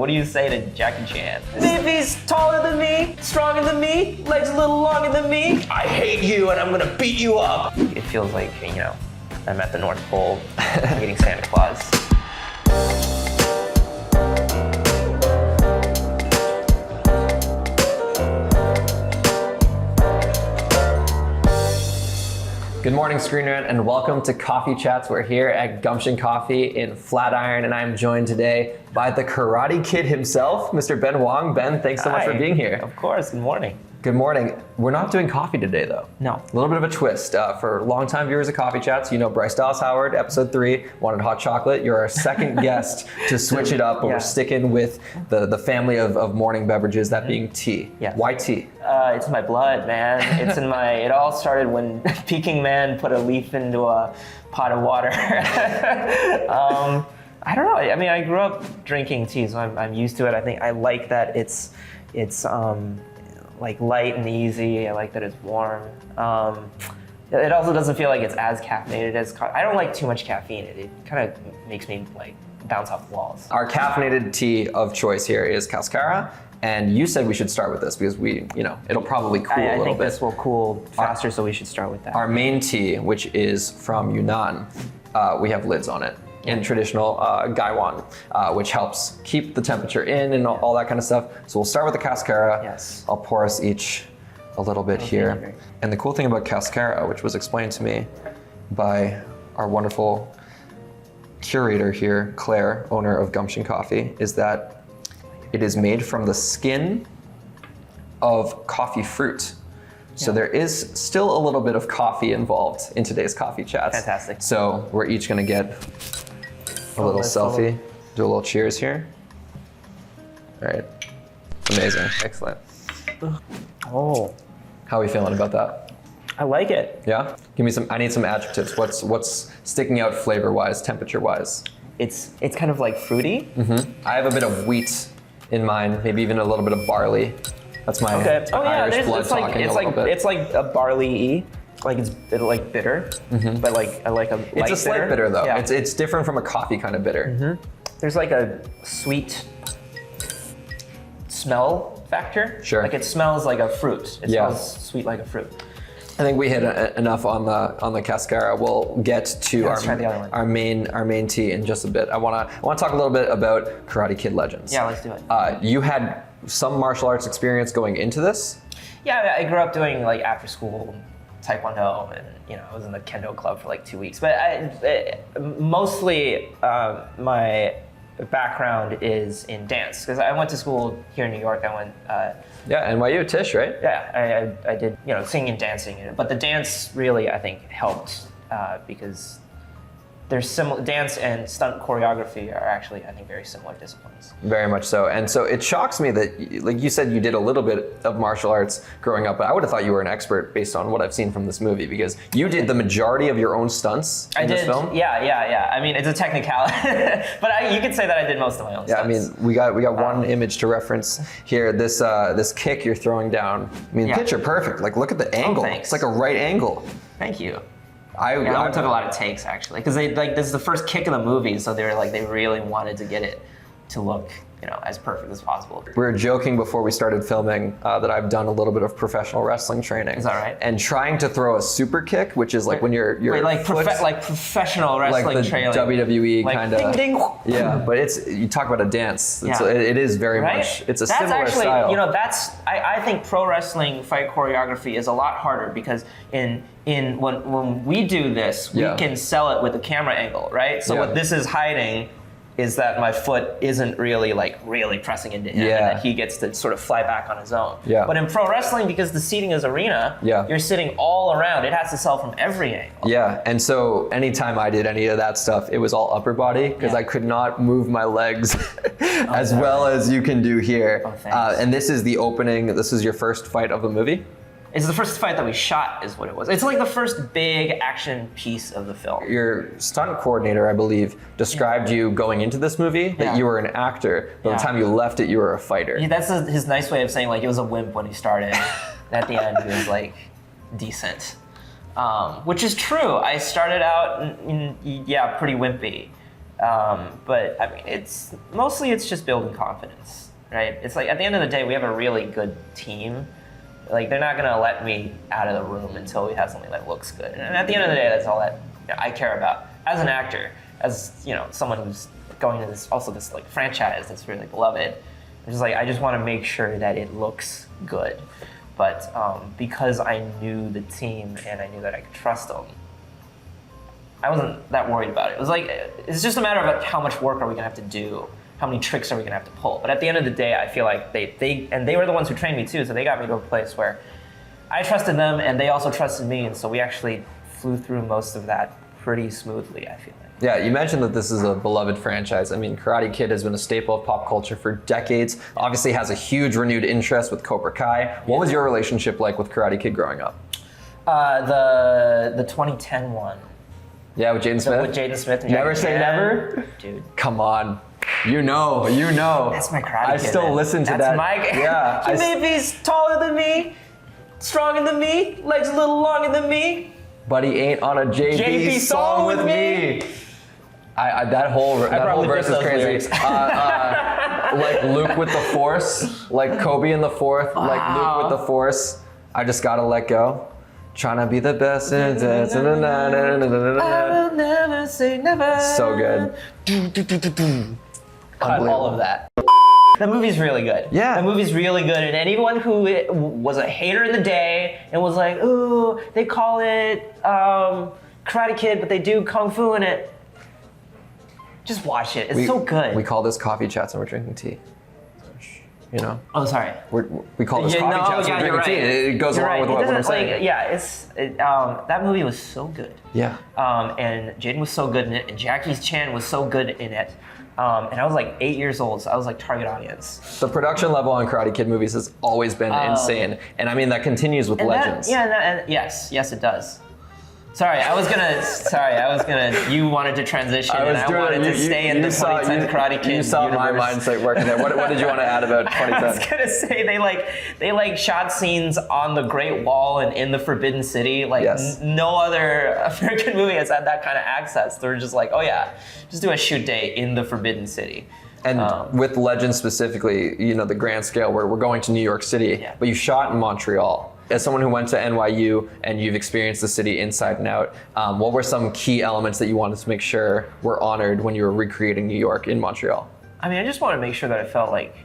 what do you say to Jackie Chan? Maybe he's taller than me, stronger than me, legs a little longer than me. I hate you and I'm gonna beat you up. It feels like, you know, I'm at the North Pole meeting Santa Claus. Good morning, Screen Rant, and welcome to Coffee Chats. We're here at Gumption Coffee in Flatiron, and I'm joined today by the Karate Kid himself, Mr. Ben Wang. Ben, thanks so much for being here. Of course, good morning. Good morning. We're not doing coffee today, though. No. A little bit of a twist. For longtime viewers of Coffee Chats, you know Bryce Dallas Howard, episode 3, wanted hot chocolate. You're our second guest to switch it up, but we're sticking with the family of morning beverages, that being tea. Yeah. Why tea? It's my blood, man. It's in my, it all started when Peking Man put a leaf into a pot of water. I don't know. I mean, I grew up drinking tea, so I'm used to it. I think I like that it's like light and easy. I like that it's warm. It also doesn't feel like it's as caffeinated as I don't like too much caffeine. It kind of makes me like bounce off the walls. Our caffeinated tea of choice here is Cascara. And you said we should start with this because it'll probably cool a little bit. I think this will cool faster, so we should start with that. Our main tea, which is from Yunnan, we have lids on it in traditional Gaiwan, which helps keep the temperature in and all that kind of stuff. So we'll start with the Cascara. Yes. I'll pour us each a little bit here. And the cool thing about Cascara, which was explained to me by our wonderful curator here, Claire, owner of Gumption Coffee, is that it is made from the skin of coffee fruit. So there is still a little bit of coffee involved in today's Coffee Chats. Fantastic. So we're each gonna get a little selfie, do a little cheers here. All right, amazing, excellent. Oh. How are we feeling about that? I like it. Yeah? Give me I need some adjectives. What's sticking out flavor-wise, temperature-wise? It's kind of like fruity. Mm-hmm. I have a bit of wheat in mind, maybe even a little bit of barley. That's my Irish blood talking a little bit. It's like a barley-y, like it's like bitter, but like I like a light bitter. It's a slight bitter though. Yeah. It's different from a coffee kind of bitter. There's like a sweet smell factor. Sure. Like it smells like a fruit. It smells sweet like a fruit. I think we hit enough on the Cascara. We'll get to our main tea in just a bit. I want to talk a little bit about Karate Kid Legends. Yeah, let's do it. You had some martial arts experience going into this? Yeah, I grew up doing like after school Taekwondo, and I was in the Kendo club for like 2 weeks. But mostly my background is in dance because I went to school here in New York. I went. NYU, Tisch, right? Yeah, I did singing and dancing, but the dance really I think helped because there's similar dance and stunt choreography are actually I think very similar disciplines. Very much so, and so it shocks me that, like you said, you did a little bit of martial arts growing up, but I would have thought you were an expert based on what I've seen from this movie because you did the majority of your own stunts in this film. Yeah. I mean, it's a technicality, but you could say that I did most of my own stunts. I mean, we got one image to reference here. This kick you're throwing down. I mean, picture perfect. Like, look at the angle. It's like a right angle. Thank you. I took a lot of takes actually, because this is the first kick of the movie, so they really wanted to get it to look as perfect as possible. We were joking before we started filming that I've done a little bit of professional wrestling training. Is that right? And trying to throw a super kick, which is like when you're like professional wrestling like the training, WWE like kind of. Ding, ding. Yeah, but you talk about a dance. It is very much. It's a similar style. I think pro wrestling fight choreography is a lot harder because when we do this, we can sell it with a camera angle, right? So what this is hiding is that my foot isn't really pressing into him and that he gets to sort of fly back on his own. Yeah. But in pro wrestling, because the seating is arena, you're sitting all around. It has to sell from every angle. Yeah, and so anytime I did any of that stuff, it was all upper body because I could not move my legs as well as you can do here. Oh, thanks. And this is the opening. This is your first fight of the movie? It's the first fight that we shot, is what it was. It's like the first big action piece of the film. Your stunt coordinator, I believe, described you going into this movie that you were an actor. By the time you left it, you were a fighter. Yeah, that's his nice way of saying like he was a wimp when he started. At the end, he was like decent, which is true. I started out, pretty wimpy. But I mean, it's just building confidence, right? It's like at the end of the day, we have a really good team. Like they're not gonna let me out of the room until we have something that looks good. And at the end of the day, that's all that I care about as an actor, as someone who's going to this like franchise that's really beloved. I just want to make sure that it looks good. But because I knew the team and I knew that I could trust them, I wasn't that worried about it. It was like, it's just a matter of how much work are we gonna have to do? How many tricks are we gonna have to pull? But at the end of the day, I feel like they were the ones who trained me too, so they got me to a place where I trusted them and they also trusted me, and so we actually flew through most of that pretty smoothly, I feel like. Yeah, you mentioned that this is a beloved franchise. I mean, Karate Kid has been a staple of pop culture for decades. Obviously has a huge renewed interest with Cobra Kai. What was your relationship like with Karate Kid growing up? The 2010 one. Yeah, with Jaden Smith? With Jaden Smith and Never Jackie Say Chan. Never? Dude. Come on. You know. That's my Karate I Kid. still listen to That's that. My, yeah. He may be taller than me, stronger than me, legs a little longer than me. But he ain't on a JB song with me. That whole verse is crazy. Like Luke with the Force, like Kobe in the fourth, like Luke with the Force. I just gotta let go. Trying to be the best. I will never say never. So good. Cut all of that. The movie's really good. Yeah. The movie's really good, and anyone who was a hater in the day and was like, ooh, they call it Karate Kid, but they do Kung Fu in it. Just watch it. It's so good. We call this coffee chats and we're drinking tea. Oh, sorry. We call this coffee chats and we're drinking tea. It goes along with what I'm saying. That movie was so good. Yeah. And Jaden was so good in it, and Jackie Chan was so good in it. And I was like 8 years old, so I was like target audience. The production level on Karate Kid movies has always been insane. And I mean, that continues with Legends. Yes, it does. You wanted to transition, and I wanted to stay in the 2010 Karate Kid You saw universe. my mindset working there. What did you want to add about 2010? I was gonna say they shot scenes on the Great Wall and in the Forbidden City. No other American movie has had that kind of access. They're just like, oh yeah, just do a shoot day in the Forbidden City. And with Legends specifically, the grand scale where we're going to New York City, but you shot in Montreal. As someone who went to NYU and you've experienced the city inside and out, what were some key elements that you wanted to make sure were honored when you were recreating New York in Montreal? I mean, I just wanted to make sure that it felt like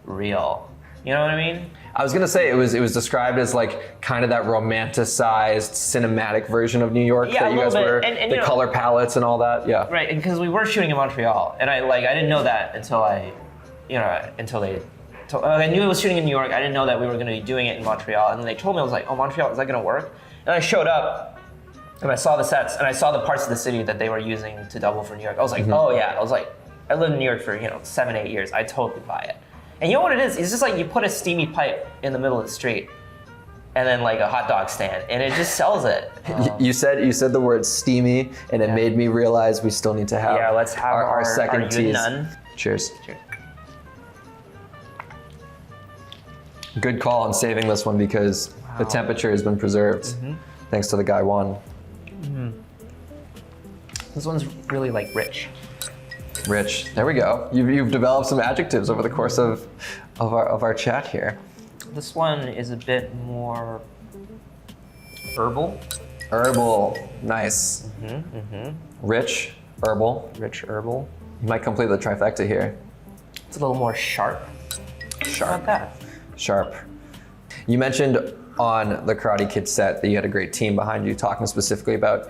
real. You know what I mean? I was gonna say it was described as like kind of that romanticized cinematic version of New York that you guys were, and the color palettes and all that. Yeah. Right, because we were shooting in Montreal, and I didn't know that until I knew it was shooting in New York. I didn't know that we were going to be doing it in Montreal. And then they told me, I was like, oh, Montreal, is that going to work? And I showed up, and I saw the sets, and I saw the parts of the city that they were using to double for New York. I was like, oh yeah. I was like, I lived in New York for 7, 8 years. I totally buy it. And you know what it is? It's just like you put a steamy pipe in the middle of the street, and then like a hot dog stand, and it just sells it. You said the word steamy, and it made me realize we still need to have, let's have our second tease. Cheers. Cheers. Good call on saving this one because the temperature has been preserved thanks to the guy Juan. This one's really like rich. Rich. There we go. You've developed some adjectives over the course of our chat here. This one is a bit more herbal. Herbal. Nice. Rich. Herbal. Rich herbal. You might complete the trifecta here. It's a little more sharp. Sharp. How about that? Sharp. You mentioned on the Karate Kid set that you had a great team behind you, talking specifically about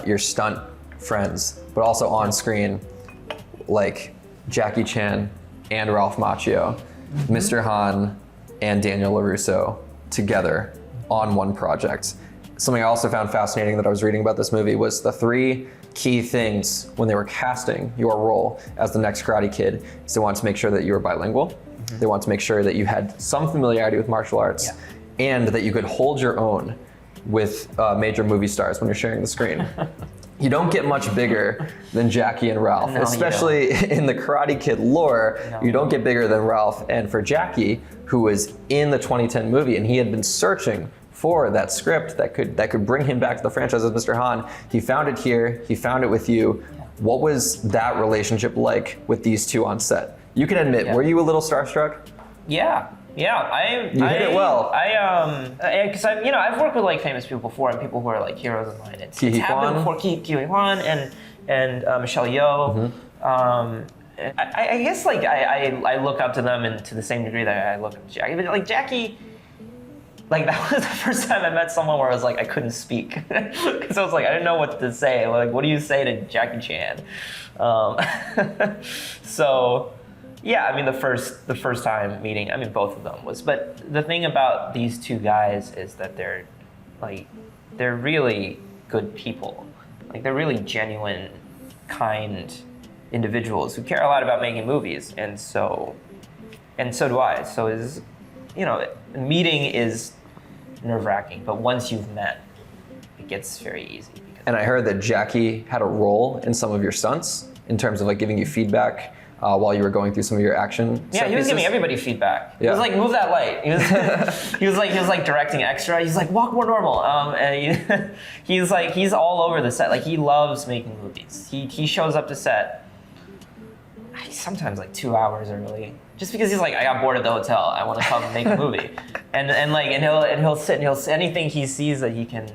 your stunt friends, but also on screen, like Jackie Chan and Ralph Macchio, Mr. Han and Daniel LaRusso together on one project. Something I also found fascinating that I was reading about this movie was the 3 key things when they were casting your role as the next Karate Kid. So they wanted to make sure that you were bilingual. They want to make sure that you had some familiarity with martial arts and that you could hold your own with major movie stars when you're sharing the screen. You don't get much bigger than Jackie and Ralph, especially in the Karate Kid lore. You don't get bigger than Ralph. And for Jackie, who was in the 2010 movie and he had been searching for that script that could bring him back to the franchise as Mr. Han, he found it here, he found it with you. What was that relationship like with these two on set? You can admit, were you a little starstruck? Yeah. Yeah, You hit it well. Because I've worked with like famous people before and people who are like heroes of mine. It's happened before. Ki Hwan and Michelle Yeoh. I guess like I look up to them and to the same degree that I look up to Jackie. But like Jackie, like that was the first time I met someone where I was like I couldn't speak because I was like I didn't know what to say. Like what do you say to Jackie Chan? So. Yeah, I mean the first time meeting, I mean both of them was, but the thing about these two guys is that they're really good people. Like they're really genuine, kind individuals who care a lot about making movies, and so do I. So is meeting is nerve-wracking, but once you've met, it gets very easy. And I heard that Jackie had a role in some of your stunts in terms of like giving you feedback. While you were going through some of your action he was giving everybody feedback. He was like, move that light. He was like directing extra. He's like, walk more normal. And he's all over the set. Like he loves making movies. He shows up to set sometimes like 2 hours early, just because he's like, I got bored at the hotel. I want to come and make a movie. and he'll sit and he'll anything he sees that he can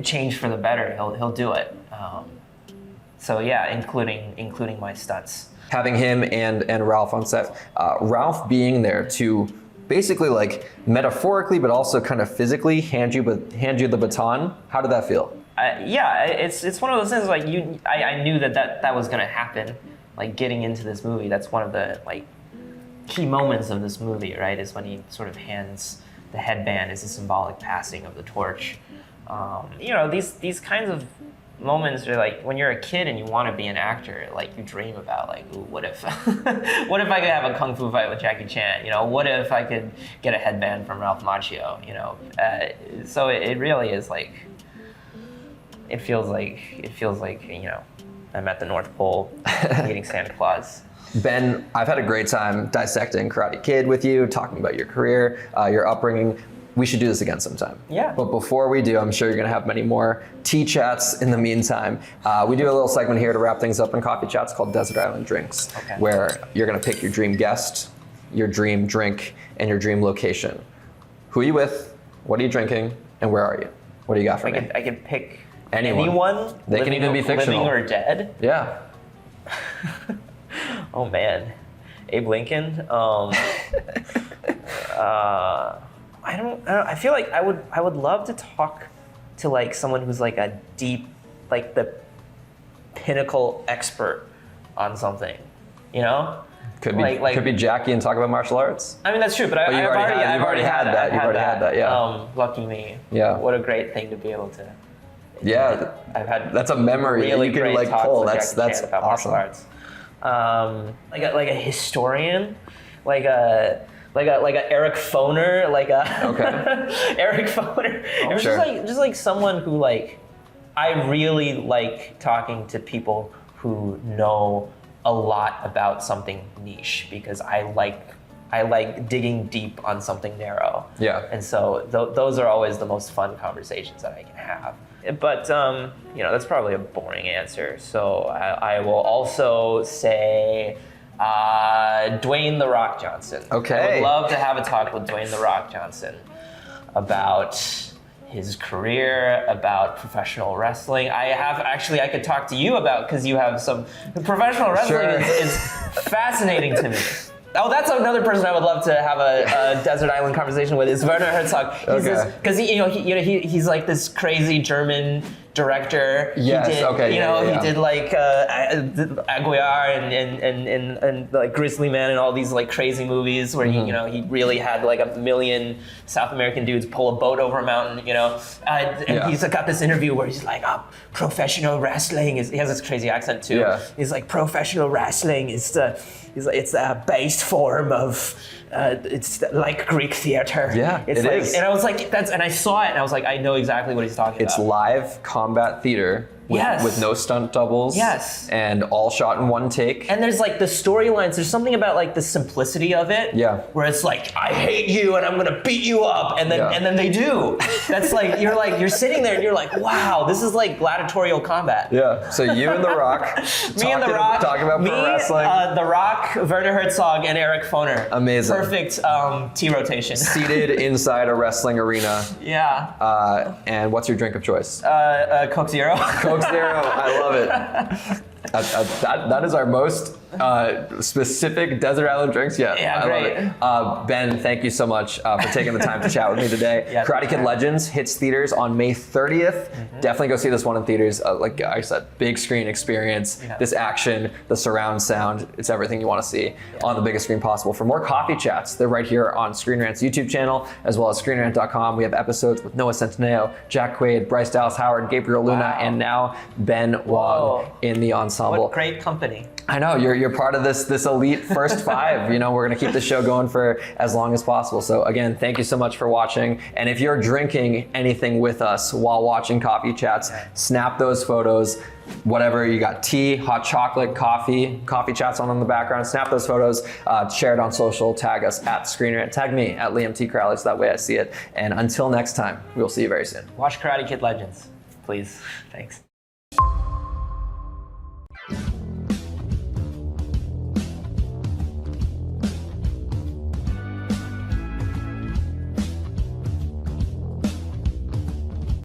change for the better, he'll do it. So yeah, including my stunts. Having him and Ralph on set, Ralph being there to basically like metaphorically, but also kind of physically hand you the baton. How did that feel? Yeah, it's one of those things like I knew that was gonna happen. Like getting into this movie, that's one of the like key moments of this movie, right? Is when he sort of hands the headband as a symbolic passing of the torch. These kinds of moments are like when you're a kid and you want to be an actor, like you dream about like, ooh, what if what if I could have a kung fu fight with Jackie Chan? what if I could get a headband from Ralph Macchio? So it really is like it feels like I'm at the North Pole meeting Santa Claus. Ben, I've had a great time dissecting Karate Kid with you, talking about your career, your upbringing. We should do this again sometime. Yeah. But before we do, I'm sure you're going to have many more tea chats in the meantime. We do a little segment here to wrap things up in coffee chats called Desert Island Drinks, where you're going to pick your dream guest, your dream drink, and your dream location. Who are you with? What are you drinking? And where are you? What do you got for me? I could pick anyone. They can even be fictional. Living or dead. Yeah. Oh man, Abe Lincoln. I don't. I feel like I would love to talk to like someone who's like a deep, like the pinnacle expert on something, Could be Jackie and talk about martial arts. I mean that's true, but I've already had that. Yeah. Lucky me. Yeah. What a great thing to be able to. Yeah. I've had. That's a memory really you can like pull. That's awesome. Arts. Like a historian, like a Eric Foner, Eric Foner. It was just like someone who like I really like talking to people who know a lot about something niche because I like digging deep on something narrow. Yeah. And so those are always the most fun conversations that I can have. But that's probably a boring answer. So I will also say Dwayne "The Rock" Johnson. Okay. I would love to have a talk with Dwayne "The Rock" Johnson about his career, about professional wrestling. I could talk to you about, because you have some professional wrestling is fascinating to me. Oh, that's another person I would love to have a desert island conversation with is Werner Herzog. Because he's like this crazy German director. Yes. He did like Aguiar and like Grizzly Man and all these like crazy movies where he really had like 1 million South American dudes pull a boat over a mountain. He's got this interview where he's like, professional wrestling is. He has this crazy accent too. Yeah. He's like, professional wrestling is it's a base form of. It's like Greek theater. Yeah, it is. And I was like, and I saw it, and I was like, I know exactly what he's talking about. It's live combat theater with no stunt doubles. Yes. And all shot in one take. And there's like the storylines, there's something about like the simplicity of it. Yeah. Where it's like, I hate you and I'm gonna beat you up. And then they do. That's like, you're sitting there and you're like, wow, this is like gladiatorial combat. Yeah. So you and The Rock. Me and The Rock. Talking about pro wrestling. The Rock, Werner Herzog, and Eric Foner. Amazing. Perfect T rotation. Seated inside a wrestling arena. Yeah. And what's your drink of choice? Coke Zero. Coke Zero. I love it. That is our most specific desert island drinks yet. Yeah, I love it. Ben, thank you so much for taking the time to chat with me today. Yeah, Karate Kid Legends hits theaters on May 30th. Definitely go see this one in theaters. Like I said, big screen experience. Yeah. This action, the surround sound, it's everything you want to see on the biggest screen possible. For more coffee chats, they're right here on Screen Rant's YouTube channel, as well as ScreenRant.com. We have episodes with Noah Centineo, Jack Quaid, Bryce Dallas Howard, Gabriel Luna, and now Ben Wang in the ensemble. What great company. I know, you're part of this elite first five. You know, we're gonna keep the show going for as long as possible. So again, thank you so much for watching. And if you're drinking anything with us while watching Coffee Chats, snap those photos. Whatever you got, tea, hot chocolate, coffee chats on in the background, snap those photos, share it on social, tag us at Screen Rant, tag me at Liam T. Crowley so that way I see it. And until next time, we'll see you very soon. Watch Karate Kid Legends, please. Thanks.